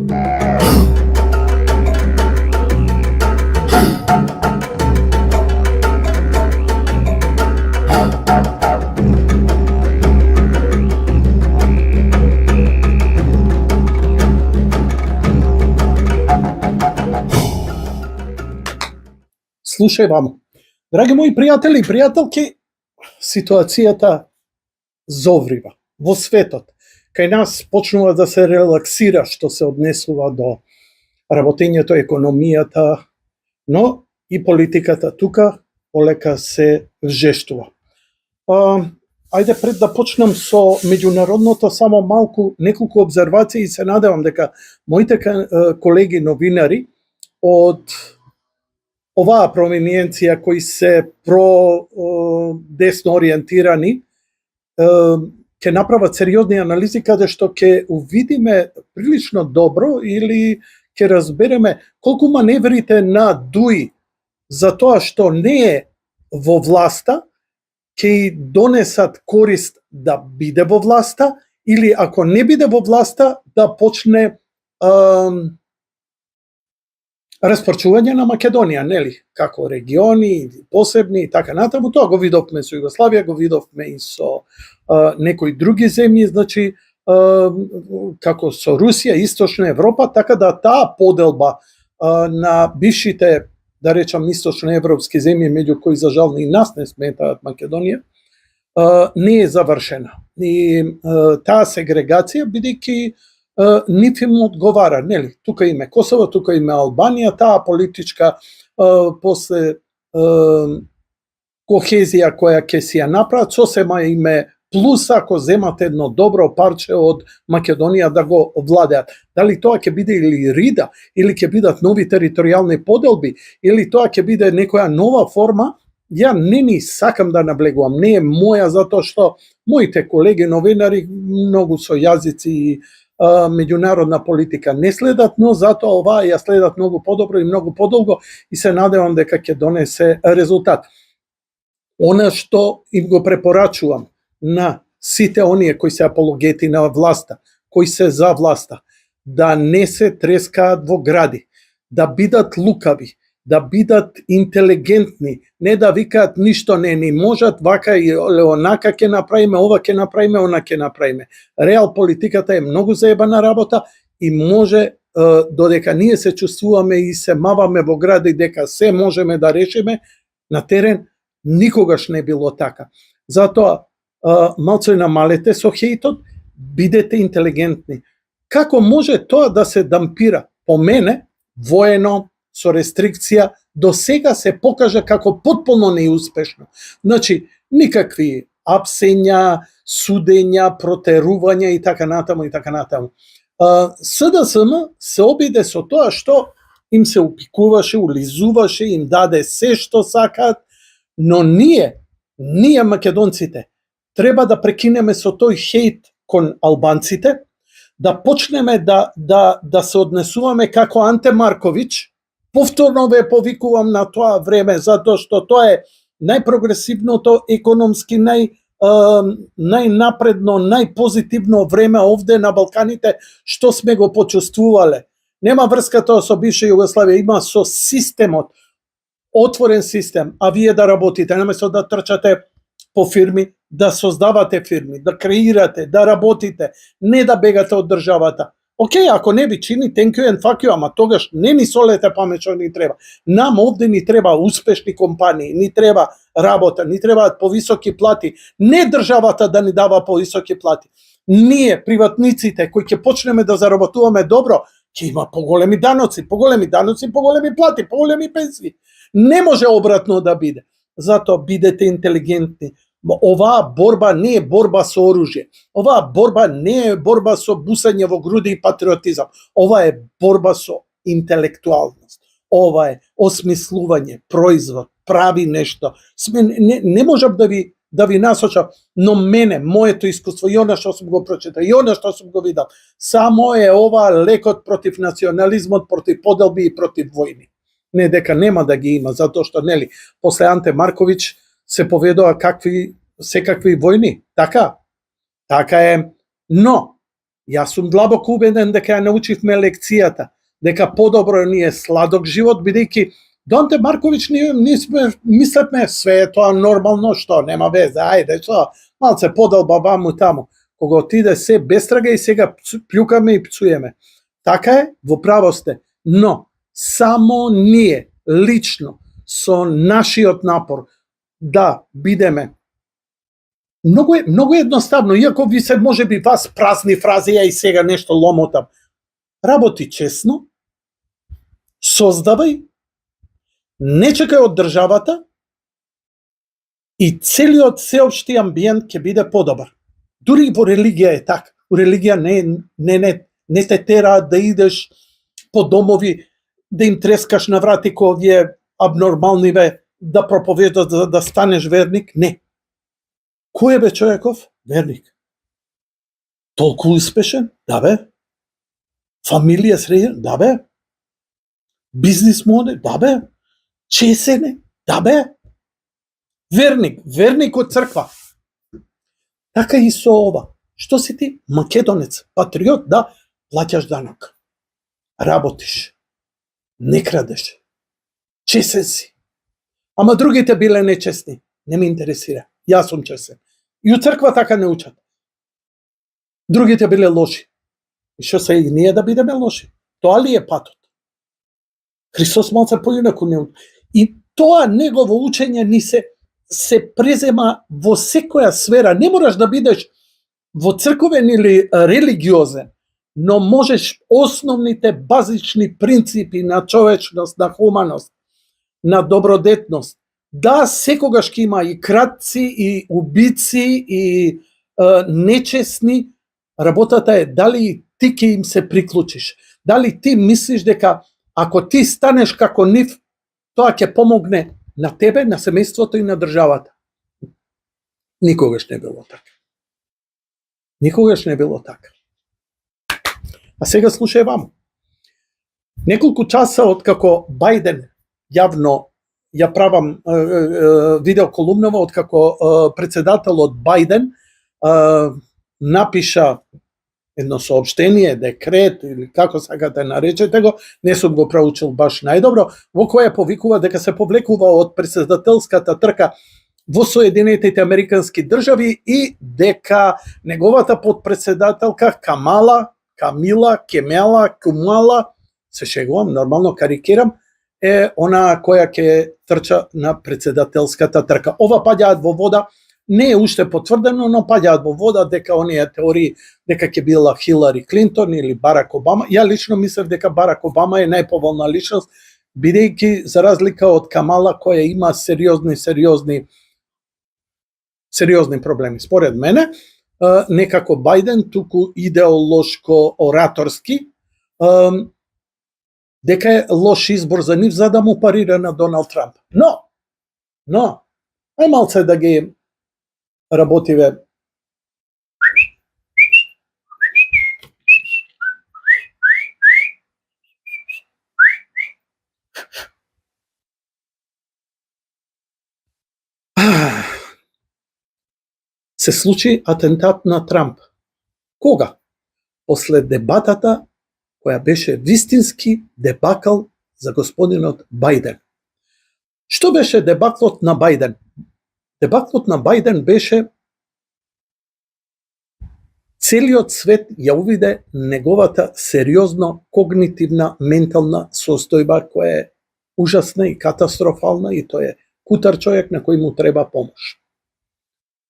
Слушај вамо. Драги мои пријатели и пријателки, ситуацијата зоврива во светот. Кај нас почнува да се релаксира што се однесува до работењето, економијата, но и политиката тука полека се вжештува. Ајде пред да почнам со меѓународното, само малку неколку обзервации и се надевам дека моите колеги новинари од оваа провиненција кои се про-десно ориентирани ќе направат сериозни анализи каде што ќе увидиме прилично добро или ќе разбереме колку маневрите на ДУИ за тоа што не е во власта ќе донесат корист да биде во власта или ако не биде во власта да почне распарчување на Македонија, нели, како региони, посебни и така натаму. Тоа го видовме со Југославија, го видовме и со некои други земји, значи како со Русија, Источна Европа, така да таа поделба на бившите, да речам, источноевропски земји, меѓу кои за жал и нас не сметаат Македонија, не е завршена. И таа сегрегација, бидејќи нив им одговара, нели? Тука име Косово, тука име Албанија, таа политичка после кохезија која ќе си ја направат, сосема име плюс ако земат едно добро парче од Македонија да го владеат. Дали тоа ќе биде или рида, или ќе бидат нови територијални поделби, или тоа ќе биде некоја нова форма, ја не ни сакам да наблегувам. Не е моја, затоа што моите колеги новинари многу со јазици и меѓународна политика не следат, но затоа оваа ја следат многу подобро и многу подолго и се надевам дека ќе донесе резултат. Она што им го препорачувам на сите оние кои се апологети на власта, кои се за власта, да не се трескаат во гради, да бидат лукави, да бидат интелигентни, не да викаат ништо не ни можат, вака и онака ќе направиме, ова ќе направиме, она ќе направиме. Реал политиката е многу заебана работа и може, додека ние се чувствуваме и се маваме во гради дека се можеме да решиме, на терен никогаш не било така. Затоа, малце намалете со хејтот, бидете интелигентни. Како може тоа да се дампира? По мене, воено, со рестрикција, до сега се покажа како потполно неуспешно. Значи, никакви апсења, судења, протерувања и така натаму и така натаму. СДСМ се обиде со тоа што им се упикуваше, улизуваше, им даде се што сакаат, но ние македонците, треба да прекинеме со тој хејт кон албанците, да почнеме да се однесуваме како Анте Марковиќ. Повторно ве повикувам на тоа време, затоа што тоа е најпрогресивното, економски најнапредно, најпозитивно време овде на Балканите, што сме го почувствувале. Нема врска тоа со бивша Југославија, има со системот, отворен систем, а вие да работите, наместо да трчате по фирми, да создавате фирми, да креирате, да работите, не да бегате од државата. Океј, ако не ви чини, thank you and fuck you, ама тогаш не ни солете памет што ни треба. Нам овде ни треба успешни компании, ни треба работа, ни требаат повисоки плати. Не државата да ни дава повисоки плати. Ние, приватниците, кои ќе почнеме да заработуваме добро, ќе има поголеми даноци, поголеми плати, поголеми пенсии. Не може обратно да биде. Затоа бидете интелигентни. Оваа борба не е борба со оружје. Оваа борба не е борба со бусање во груди и патриотизам. Ова е борба со интелектуалност. Ова е осмислување, производ, прави нешто. Не можам да ви насочам, но мене, моето искуство, и она што сум го прочитал, и она што сум го видел, само е ова лекот против национализмот, против поделби и против војни. Не дека нема да ги има, затоа што, нели, после Анте Марковиќ се поведоа секакви војни. Така е. Но, Јас сум длабоко убеден дека ја научивме лекцијата, дека подобро ни е сладок живот, бидејќи Донте Марковиќ ние мислевме све е тоа нормално, што нема везе, ајде, што, малце подолба ваму таму. Кога отиде се бестрага и сега плюкаме и пцуеме. Така е, во право сте, но само ние лично со нашиот напор да бидеме многу едноставно, иако ви се можеби вас празни фрази, ја и сега нешто ломотам. Работи честно, создавај, не чекај од државата и целиот сеопшти амбиент ќе биде подобар. Дури во религија е така. У религија не те тераат да идеш по домови, да им трескаш на врати кој овие абнормалниве да проповедат да станеш верник. Не. Кој е бе човеков? Верник. Толку успешен? Да бе. Фамилија среден? Да бе. Бизнисмоне? Да бе. Чесене? Да бе. Верник од црква. Така и со ова. Што си ти? Македонец, патриот, да, плаќаш данок. Работиш. Не крадеш. Чесен си. Ама другите биле нечесни. Не ме интересира. Јас сум чесен. И у црква така не учат. Другите биле лоши. И што се и ние да бидеме лоши? Тоа ли е патот? Христос малце поинаку не учи. И тоа негово учење ни се презема во секоја сфера. Не мораш да бидеш во црковен или религиозен, но можеш основните базични принципи на човечност, на хуманост, на добродетност, да секогаш ќе има и кратци, и убици, и нечесни. Работата е дали ти ќе им се приклучиш. Дали ти мислиш дека ако ти станеш како нив, тоа ќе помогне на тебе, на семејството и на државата. Никогаш не било така. Никогаш не било така. А сега слушај ваму. Неколку часа откако Бајден јавно ја правам видеоколумнава, откако председателот Бајден напиша едно сообштение, декрет или како сакате наречете го, не сум го проучил баш најдобро, во која повикува дека се повлекува од председателската трка во Соединетите Американски држави и дека неговата подпредседателка Камала, се шегувам, нормално карикирам, е она која ќе трча на председателската трка. Ова паѓаат во вода, не е уште потврдено, но паѓаат во вода дека оние теории дека ќе била Хилари Клинтон или Барак Обама. Ја лично мислев дека Барак Обама е најповолна личност, бидејќи за разлика од Камала која има сериозни проблеми. Според мене, некако Бајден туку идеолошко ораторски дека е лош избор за нив за да му парира на Доналд Трамп. Но ај малце да ги работиве се случи атентат на Трамп. Кога? После дебатата која беше вистински дебакл за господинот Бајден. Што беше дебаклот на Бајден? Дебаклот на Бајден беше целиот свет ја увиде неговата сериозно когнитивна ментална состојба која е ужасна и катастрофална и тој е кутар човек на кој му треба помош.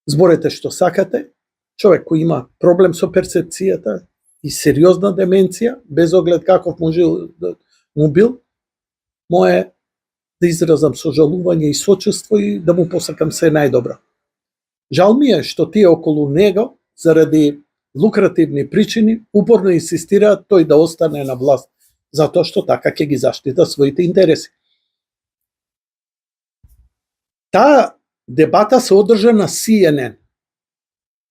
Зборете што сакате, човек кој има проблем со перцепцијата и сериозна деменција, без оглед каков му бил, мое да изразам сожалување и сочувство и да му посакам се најдобро. Жал ми е што тие околу него, заради лукративни причини, упорно инсистираат тој да остане на власт, затоа што така ќе ги заштита своите интереси. Таа дебата се одржа на CNN.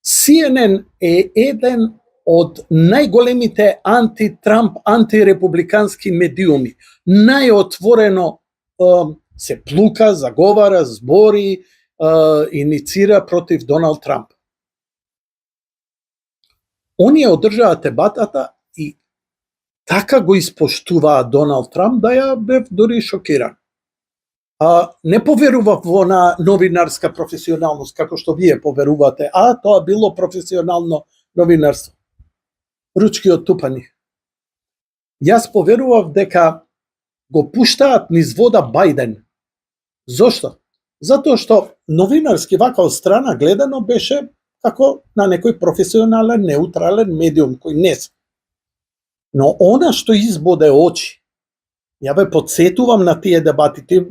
CNN е еден од најголемите анти-Трамп, антирепубликански медиуми. Најотворено се плука, заговара, збори, иницира против Доналд Трамп. Он ја одржаа дебатата и така го испоштуваа Доналд Трамп да ја бев дори шокиран. Не поверував во на новинарска професионалност, како што вие поверувате, тоа било професионално новинарство. Ручки оттупани. Јас поверував дека го пуштаат низ вода Бајден. Зошто? Затоа што новинарски вака од страна гледано беше како на некој професионален, неутрален медиум кој не се. Но она што избоде очи, ја ве подсетувам на тие дебати,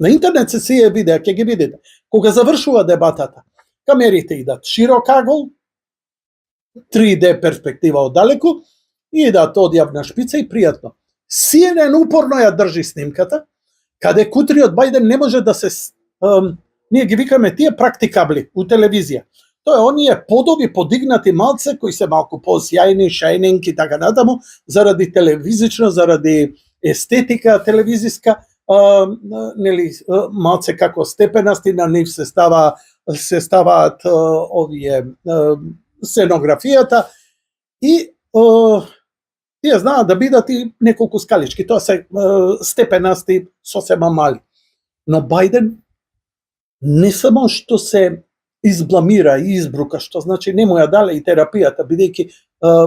на интернет се сие видеа, ќе ги видите. Кога завршува дебатата, камерите идат широк агол, 3D перспектива оддалеку, и идат одјавна шпица и пријатно. CNN упорно ја држи снимката, каде кутриот Бајден не може да се... ние ги викаме тие практикабли у телевизија. Тоа е оние подови подигнати малце, кои се малку посјајни, шајненки и така натаму, заради телевизично, заради естетика телевизиска, нели, малце како степенасти, на нив се ставаат овие сценографијата и тие знаат да бидат и неколку скалички, тоа се степенасти сосема мали. Но Бајден не само што се избламира и избрука, што значи не му ја дале и терапијата, бидејќи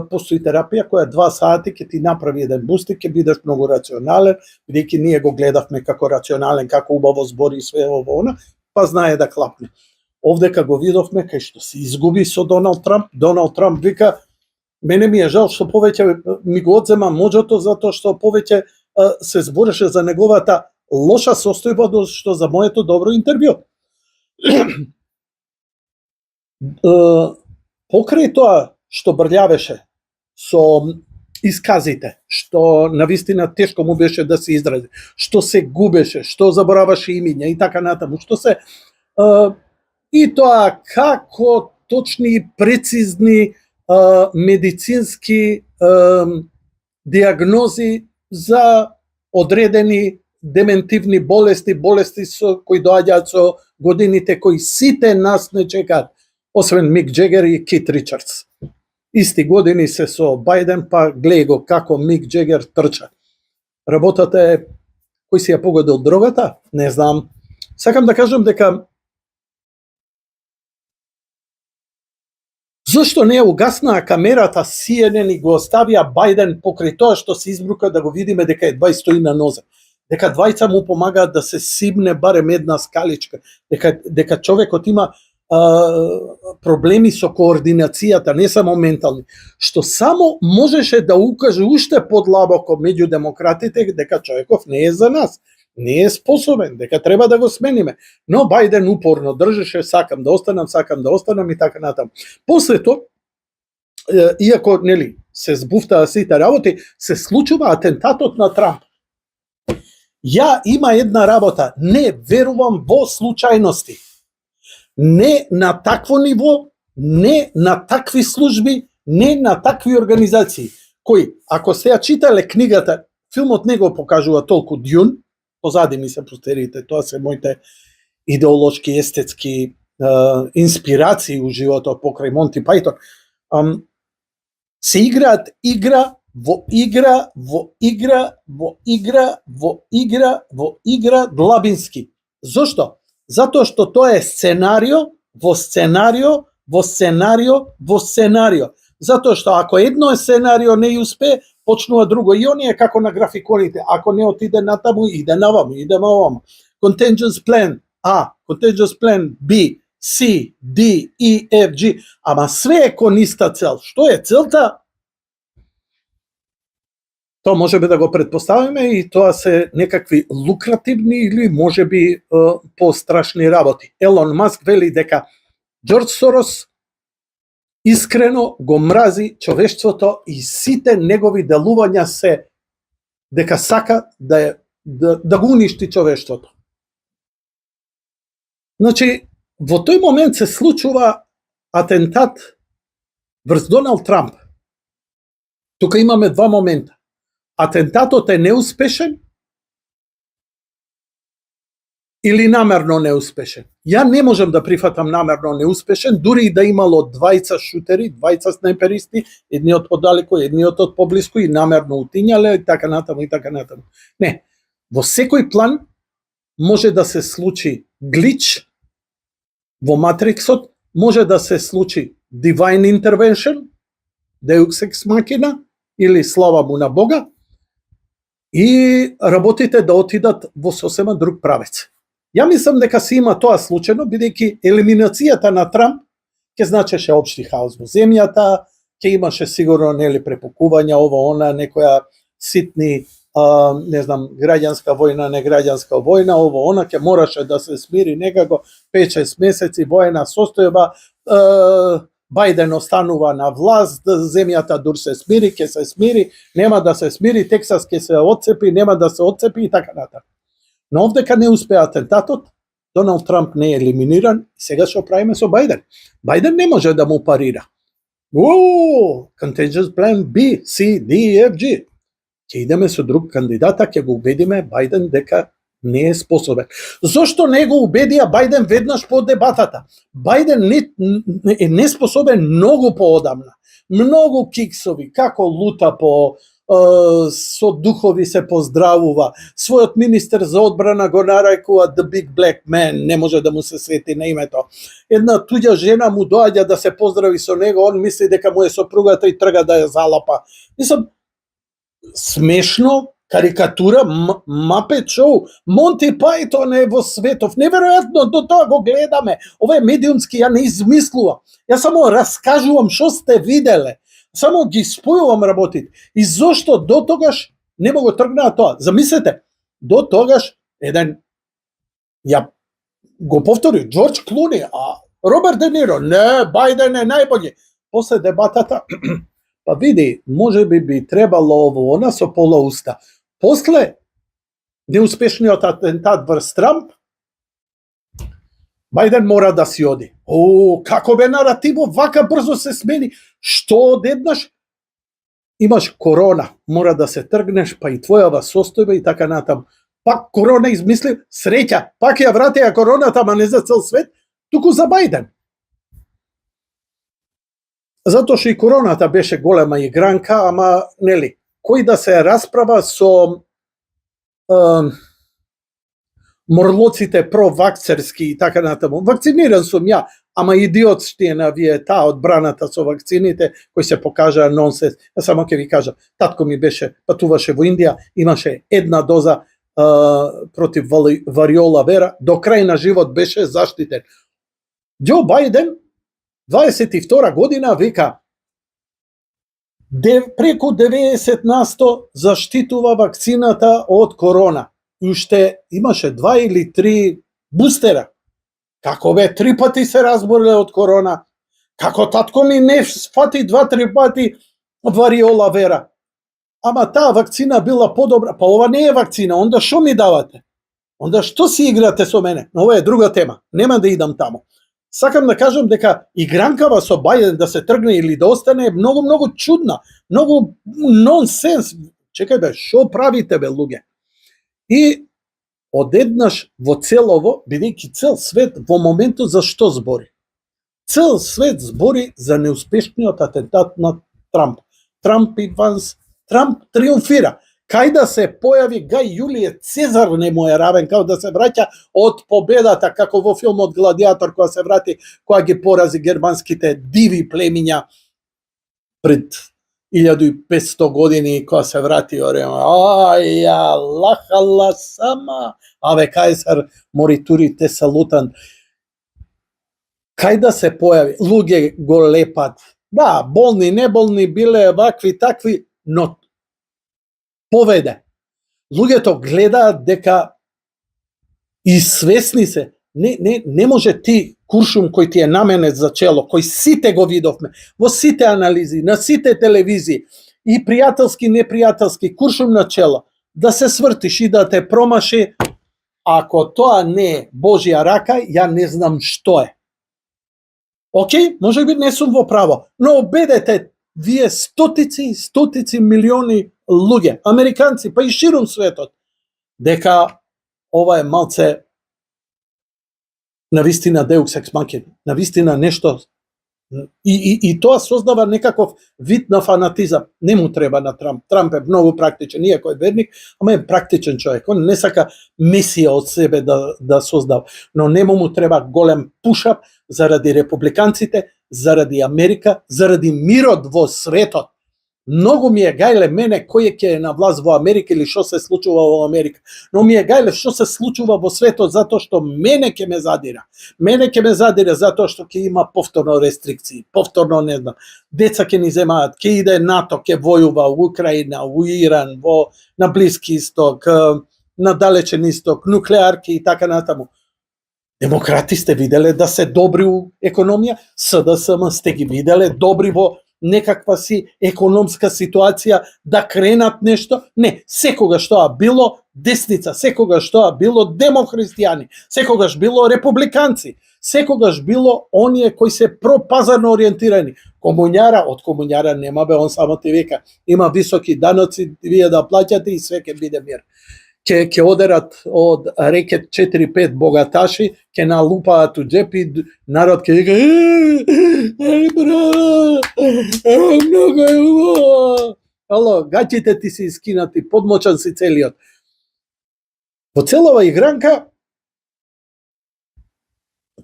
постои терапија која 2 сати ќе ти направи еден бустик, ќе бидеш многу рационален, бидејќи ние го гледавме како рационален, како убаво збори и све ово она, па знае да клапне. Овдека го видовме кај што се изгуби со Доналд Трамп. Доналд Трамп вика, мене ми е жал што повеќе ми го одзема можото, затоа што повеќе се збореше за неговата лоша состојба што за моето добро интервју. Покрај тоа што брљавеше со исказите, што навистина тешко му беше да се изрази, што се губеше, што забораваше имиња и така натаму, што се и тоа како точни и прецизни медицински диагнози за одредени дементивни болести, болести со кои доаѓаат со годините, кои сите нас не чекаат, освен Мик Джегер и Кит Ричардс. Исти години се со Бајден, па глеј го како Мик Джегер трча. Работата е, кој си ја погодил дрогата? Не знам. Сакам да кажам дека зошто не угаснаа камерата CNN и го оставија Бајден покрај тоа што се избрука да го видиме дека едва стои на нозе. Дека двајца му помагаат да се сибне барем една скаличка. Дека човекот има проблеми со координацијата, не само ментални, што само можеше да укаже уште подлабоко меѓу демократите дека човеков не е за нас, не е способен, дека треба да го смениме. Но Бајден упорно држеше, сакам да останам и така натаму. После тоа, иако нели се збуфтаа сите работи, се случува атентатот на Трамп. Ја има една работа, не верувам во случајности. Не на такво ниво, не на такви служби, не на такви организации, кои, ако се ја читале книгата, филмот не го покажува толку Дюн, позади ми се постерите, тоа се моите идеолошки, естетски инспирации у животот покрај Монти Пајтон, се играат игра длабински. Зошто? Затоа што тоа е сценарио во сценарио. Затоа што ако едно сценарио не успее, почнува друго. И оние како на графиконите, ако не отиде натаму, иде наваму, иде наваму. Contingency plan A, contingency plan B, C, D, E, F, G. Ама све е кон иста цел. Што е целта? Тоа можеме да го предпоставиме и тоа се некакви лукративни или можеби пострашни работи. Елон Маск вели дека Џорџ Сорос искрено го мрази човештвото и сите негови делувања се дека сака да го уништи човештвото. Значи, во тој момент се случува атентат врз Доналд Трамп. Тука имаме два момента. Атентатот е неуспешен или намерно неуспешен. Ја не можам да прифатам намерно неуспешен, дури и да имало двајца шутери, двајца снайперисти, едниот подалеку, едниот од поблиску и намерно утињале и така натаму и така натаму. Не, во секој план може да се случи глич во матриксот, може да се случи divine intervention, Deus ex machina или слава му на Бога, и работите да отидат во сосема друг правец. Ја мислам дека се има тоа случајно, бидејќи елиминацијата на Трамп ќе значеше општи хаос во земјата, ќе имаше сигурно нели препукувања, ово она, некоја ситни не знам, граѓанска војна, не граѓанска војна, ово она, ќе мораше да се смири некако 5-6 месеци воена состојба, Бајден останува на власт, земјата дур се смири, ќе се смири, нема да се смири, Тексас ќе се отцепи, нема да се отцепи и така натаму. Но овдека не успеа атентатот, Доналд Трамп не е елиминиран, сега што правиме со Бајден? Бајден не може да му парира. Contagious plan B, C, D, E, F, G. Ќе идеме со друг кандидата, ќе го убедиме Бајден дека не е способен. Зошто не го убедија Бајден веднаш по дебатата? Бајден е неспособен многу поодамна. Многу киксови, како лута по со духови се поздравува. Својот министер за одбрана го нарекува The Big Black Man, не може да му се сети на името. Една туѓа жена му доаѓа да се поздрави со него, он мисли дека му е сопругата и трга да ја залапа. Мислам, смешно, карикатура, Muppet Show, Монти Пајтон е во светов. Неверојатно, до тоа го гледаме. Ова е медиумски, ја не измислувам. Ја само раскажувам што сте виделе. Само ги спојувам работите. И зошто до тогаш не го тргнаа тоа? Замислете, до тогаш еден, ја го повтори, Джордж Клуни, а Роберт Де Ниро, не, Бајден е најбољи. После дебатата, па види, може би требало ово она со пола уста. После неуспешниот атентат врз Трамп, Бајден мора да си оди. Како бе наративот, вака брзо се смени. Што одеднаш? Имаш корона, мора да се тргнеш, па и твојава состојба и така натаму. Пак корона измисли, среќа, пак ја вратија короната, ама не за цел свет, туку за Бајден. Затоа што и короната беше голема игранка, ама, нели, кој да се расправа со морлоците провакцерски и така натаму. Вакциниран сум ја, ама идиотштина вие таа одбраната со вакцините, кои се покажаа нонсенс. Ја само ќе ви кажа, татко ми патуваше во Индија, имаше една доза против вариола вера, до крај на живот беше заштитен. Џо Бајден, 22 година, вика, преку 90% заштитува вакцината од корона. И уште имаше 2 или 3 бустера. Како бе, 3 пати се разболе од корона. Како татко ми не фати 2-3 пати вариола вера. Ама таа вакцина била подобра. Па ова не е вакцина, онда што ми давате? Онда што си играте со мене? Ова е друга тема. Нема да идам таму. Сакам да кажам дека игранкава со Бајден да се тргне или да остане е многу чудна, многу нонсенс. Чекај бе, што правите бе луѓе? И одеднаш во целово, бидејќи цел свет во моментот за што збори? Цел свет збори за неуспешниот атентат на Трамп. Трамп триумфира. Кај да се појави Гај Јулије Цезар не му е равен, као да се враќа од победата, како во филмот Гладиатор, кога се врати, кога ги порази германските диви племиња пред 1500 години, кога се врати, аја, лахала сама, аве Кајсар моритури те салутан. Кај да се појави, луѓе го лепат, да, болни, неболни биле, вакви, такви, но поведе. Луѓето гледаат дека и свесни се, не може ти куршум кој ти е наменет за чело, кој сите го видовме, во сите анализи, на сите телевизии, и пријателски, непријателски, куршум на чело, да се свртиш и да те промаши, ако тоа не е Божја рака, ја не знам што е. Океј, може би не сум во право, но обедете вие стотици милиони луѓе, американци, па и ширум светот, дека ова е малце Навистина Deus ex machina, навистина нешто. И тоа создава некаков вид на фанатизам. Не му треба на Трамп. Трамп е многу практичен, иако е верник, ама е практичен човек. Он не сака месија од себе да создава. Но нему му треба голем пушап заради републиканците, заради Америка, заради мирот во светот. Многу ми е гајле мене кој ќе е на власт во Америка или што се случува во Америка. Но ми е гајле што се случува во светот затоа што мене ќе ме задира. Мене ќе ме задира затоа што ќе има повторно рестрикции, повторно не знам. Деца ќе ни земаат, ќе иде НАТО, ќе војува во Украина, во Иран, на Блиски исток, на Далечен исток, нуклеарки и така натаму. Демократи сте виделе да се добри у економија, СДСМ сте ги виделе добри во некаква си економска ситуација да кренат нешто. Не, секогаш тоа било десница, секогаш тоа било демохристијани, секогаш било републиканци, секогаш било оние кои се пропазарно ориентирани. Комуњара, од комуњара нема бе, он само ти века, има високи даноци, вие да плаќате и све ќе биде мир. Ќе одерат од рекет 4-5 богаташи, ќе налупаат у джепи, народ ќе вика браво, многу е убаво. Ало, гаќите ти си искинати, подмочан си целиот. Во целова игранка,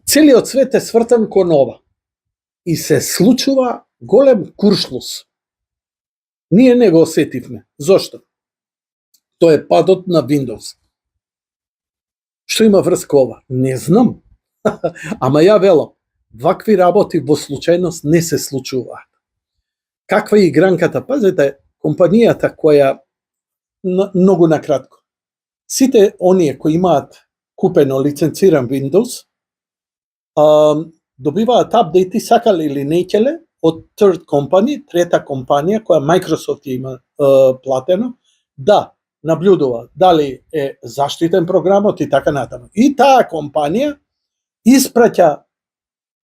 целиот свет е свртан кон ова. И се случува голем куршлус. Ние не го осетивме. Зошто? Тоа е падот на Windows. Што има врска ова? Не знам. Ама ја велам, вакви работи во случајност не се случуваат. Каква е игранката? Пазете, компанијата која, многу накратко, сите оние кои имаат купено лиценциран Windows, добиваат апдейти, сакале или не ќеле, од third company, трета компанија, која Microsoft има платено, да наблюдува дали е заштитен програмот и така натаму. И таа компанија испраќа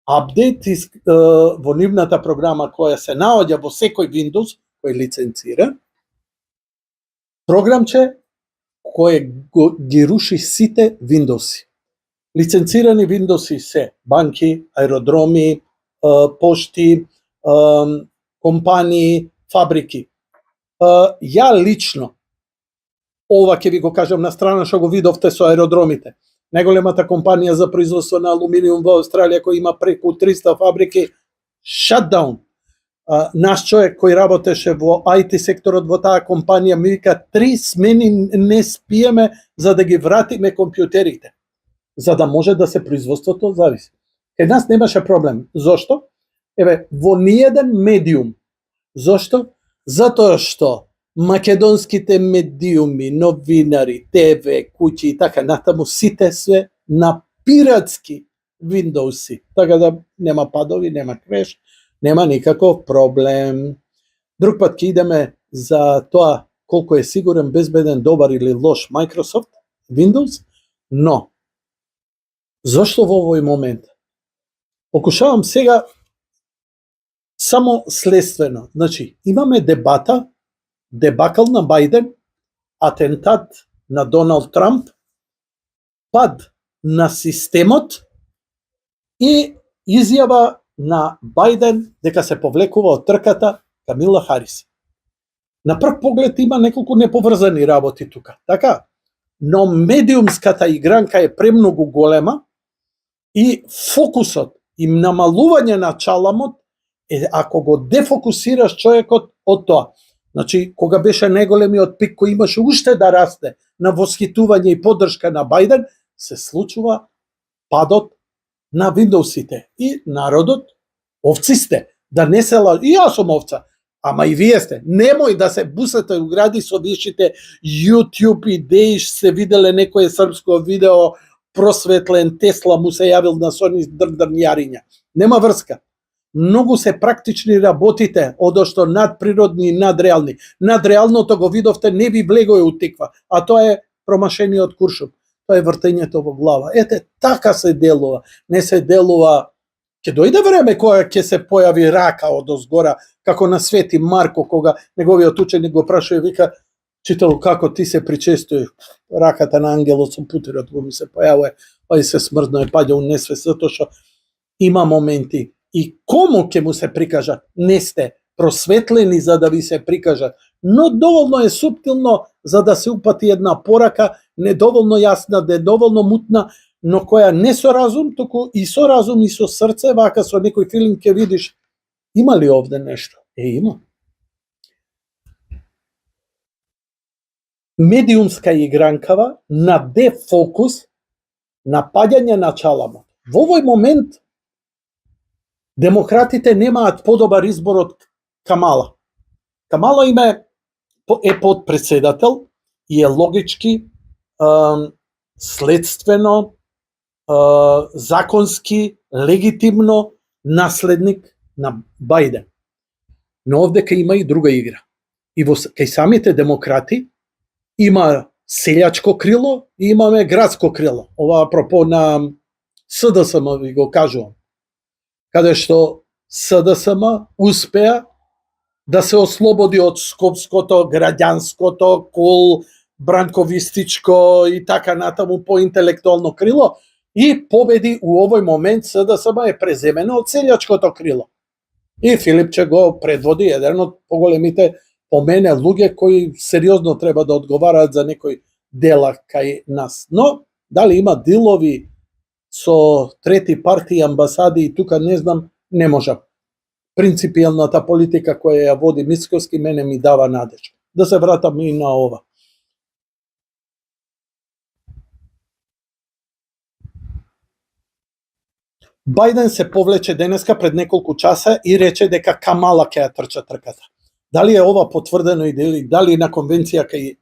апдейт во нивната програма која се наоѓа во секој Windows кој лиценцира, програмче кој ги руши сите Windows-и. Лиценцирани Windows-и се банки, аеродроми, пошти, компании, фабрики. Ја лично, ова ќе ви го кажам на страна што го видовте со аеродромите. Најголемата компанија за производство на алуминиум во Австралија која има преку 300 фабрики, shutdown. Наш човек кој работеше во IT секторот во таа компанија ми вика 3 смени не спиеме за да ги вратиме компјутерите, за да може да се производството зависи. Кај нас немаше проблем. Зошто? Еве, во ниеден медиум. Зошто? Затоа што македонските медиуми, новинари, ТВ, куќи и така натаму, сите све на пиратски Windows-и. Така да нема падови, нема креш, нема никаков проблем. Друг пат ќе идеме за тоа колку е сигурен, безбеден, добар или лош Microsoft Windows, но зошто во овој момент? Покушавам сега само следствено. Значи, имаме дебакл на Бајден, атентат на Доналд Трамп, пад на системот и изјава на Бајден дека се повлекува од трката Камила Харис. На прв поглед има неколку неповрзани работи тука, така? Но медиумската игранка е премногу голема и фокусот и намалување на чаламот е ако го дефокусираш човекот од тоа. Значи, кога беше најголемиот пик кој имаше уште да расте на восхитување и поддршка на Бајден, се случува падот на Windows-ите. И народот, овци сте, да не се лажи. И јас сум овца, ама и вие сте. Немој да се бусате у гради со вишите YouTube идеи, се виделе некое српско видео, просветлен Тесла му се јавил на сони дрнјариња. Нема врска. Многу се практични работите, одошто надприродни и надреални. Надреалното го видовте, не ви влегое утиква, а тоа е промашениот куршум. Тоа е вртењето во глава. Ете, така се делува. Не се делува. Ќе дојде време кога ќе се појави рака од озгора, како на Свети Марко, кога неговиот ученик го прашува, вика, Читал како ти се причестуваш, раката на ангелот со путерот го ми се појавува, па и се смрдно е паѓа у несвест, затоа што има моменти и кому ќе му се прикажа, не сте просветлени за да ви се прикажат, но доволно е суптилно за да се упати една порака, недоволно јасна, недоволно мутна, но која не со разум, туку и со разум и со срце, вака со некој филм ќе видиш, има ли овде нешто? Има. Медиумска игранкава на дефокус на паѓање на чаламот. Во овој момент демократите немаат подобар избор од Камала. Камала е подпредседател и е логички, следствено, законски, легитимно наследник на Бајден. Но овдека има и друга игра. И кај самите демократи има селјачко крило и имаме градско крило. Ова апропо на СДСМ ви го кажувам. Каде што СДСМ успеа да се ослободи од скопското, граѓанското, кул, бранковистичко и така натаму по интелектуално крило и победи у овој момент СДСМ е преземено од селјачкото крило. И Филипче го предводи, еден од поголемите по мене луѓе кои сериозно треба да одговараат за некој дела кај нас. Но дали има дилови со трети партии, амбасади и тука не знам, не можам. Принципијалната политика која ја води Мицкоски мене ми дава надеж. Да се вратам и на ова. Бајден се повлече денеска пред неколку часа и рече дека Камала ќе ја трча трката. Дали е ова потврдено и дали на конвенција кај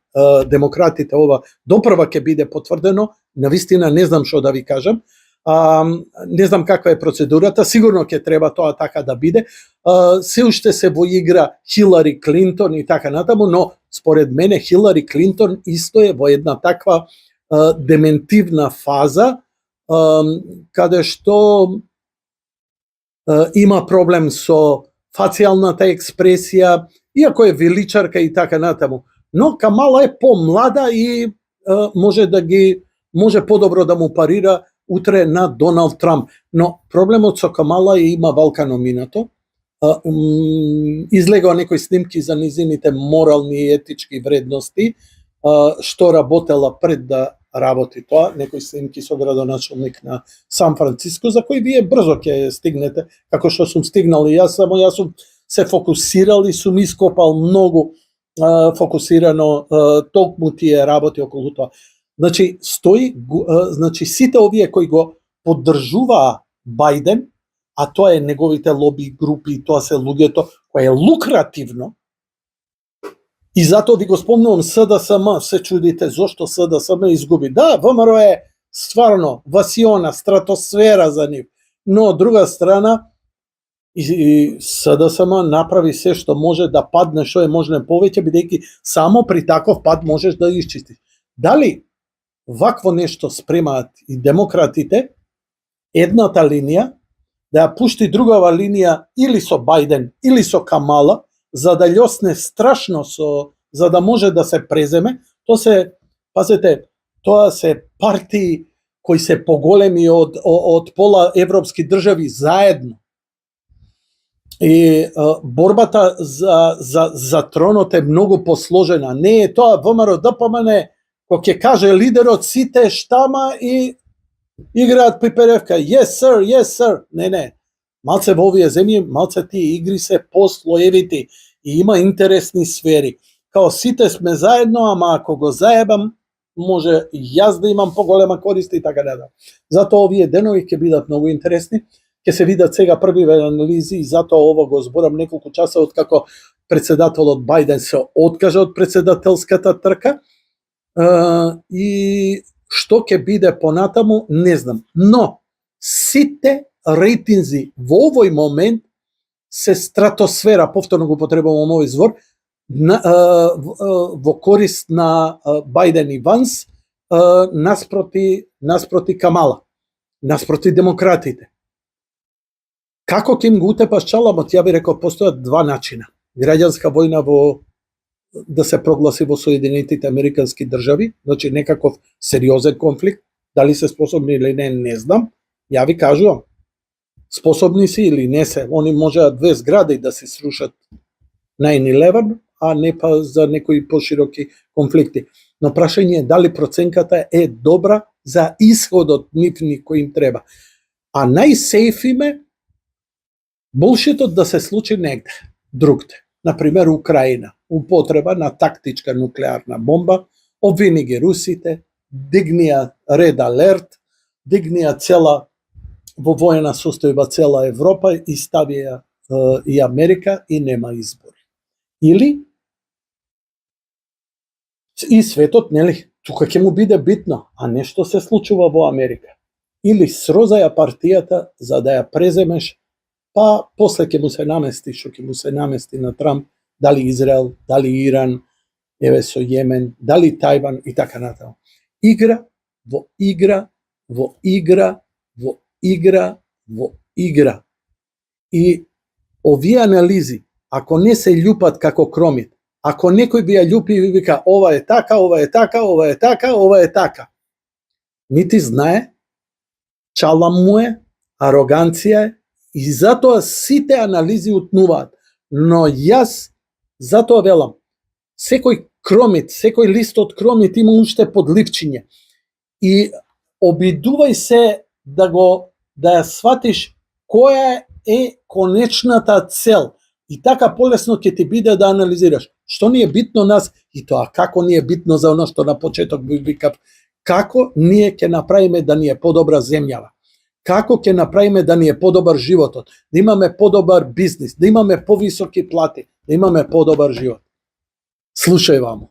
демократите ова допрва ќе биде потврдено, навистина не знам што да ви кажам. Не знам каква е процедурата, сигурно ќе треба тоа така да биде. Се уште се во игра Хилари Клинтон и така натаму, но според мене Хилари Клинтон исто е во една таква дементивна фаза, каде што има проблем со фацијалната експресија, иако е величарка и така натаму. Но Камала е помлада и може подобро да му парира утре на Доналд Трамп. Но проблемот со Камала има валкано минато. Излегува некои снимки за низините морални и етички вредности, што работела пред да работи тоа, некои снимки со градоначалник на Сан Франциско, за кои вие брзо ќе стигнете, како што сум стигнал и јас, само јас сум се фокусирал и сум ископал многу фокусирано токму тие работи околу тоа. Значи, сите овие кои го поддржуваа Бајден, а тоа е неговите лоби групи, тоа се луѓето кој е лукративно, и затоа ви го спомнувам СДСМ, се чудите зошто СДСМ изгуби. Да, ВМРО е стварно васиона, стратосфера за нив, но од друга страна и СДСМ направи се што може да падне што е можно повеќе, бидејќи само при таков пад можеш да исчистиш. Дали вакво нешто спремаат и демократите, едната линија, да ја пушти другава линија или со Бајден, или со Камала, за да љосне страшно за да може да се преземе, тоа се партии кои се поголеми од пола европски држави заедно. И борбата за тронот е многу посложена. Не е тоа ВМРО ДПМН, кој ќе каже лидерот сите штама и играат пиперевка. Yes sir, yes sir. Не. Малце во овие земји, малце тие игри се послоевити и има интересни сфери. Као сите сме заедно, ама ако го заебам, може јас да имам поголема корист и така да. Затоа овие денови ќе бидат многу интересни. Ќе се видат сега првиве анализи и затоа ово го зборам неколку часа откако председателот Бајден се откажа од председателската трка. И што ќе биде понатаму, не знам. Но сите рейтинзи во овој момент се стратосфера, повторно го потребувам овој збор, во корист на Бајден и Ванс, наспроти Камала, наспроти демократите. Како ќе им го утепаш чаламот? Ја би рекол, постојат два начина. Граѓанска војна во да се прогласи во Соединетите Американски држави, значи некаков сериозен конфликт, дали се способни или не знам, ја ви кажувам, способни си или не се, они можеат 2 згради да се срушат 9/11, а не па за некои пошироки конфликти. Но прашање е дали проценката е добра за исходот нивни кој им треба. А најсейф им е булшитот да се случи негде, другде. Например, Украина, употреба на тактичка нуклеарна бомба, обвини ги русите, дигнија ред алерт, дигнија цела во воена состојба цела Европа и ставија и Америка и нема избори. Или и светот, нели, тука ќе му биде битно, а нешто се случува во Америка. Или срозаја партијата за да ја преземеш, па после ќе му се намести што ќе му се намести на Трамп, дали Израел, дали Иран, еве со Јемен, дали Тајван и така натаму. Игра во игра, во игра, во игра, во игра. И овие анализи, ако не се љупат како кромит, ако некој би ја љупи и вика ова е така, ова е така, ова е така, ова е така, нити знае, чала му е, ароганција е, и затоа сите анализи утнуваат. Но јас затоа велам, секој кромит, секој лист од кромит има уште подливчиње. И обидувај се да ја сватиш која е конечната цел. И така полесно ќе ти биде да анализираш што ни е битно нас и тоа како ни е битно за оно што на почеток викав, како ние ќе направиме да ни е подобра земјава. Како ќе направиме да ни е подобар животот, да имаме подобар бизнис, да имаме повисоки плати, да имаме подобар живот. Слушај вамо.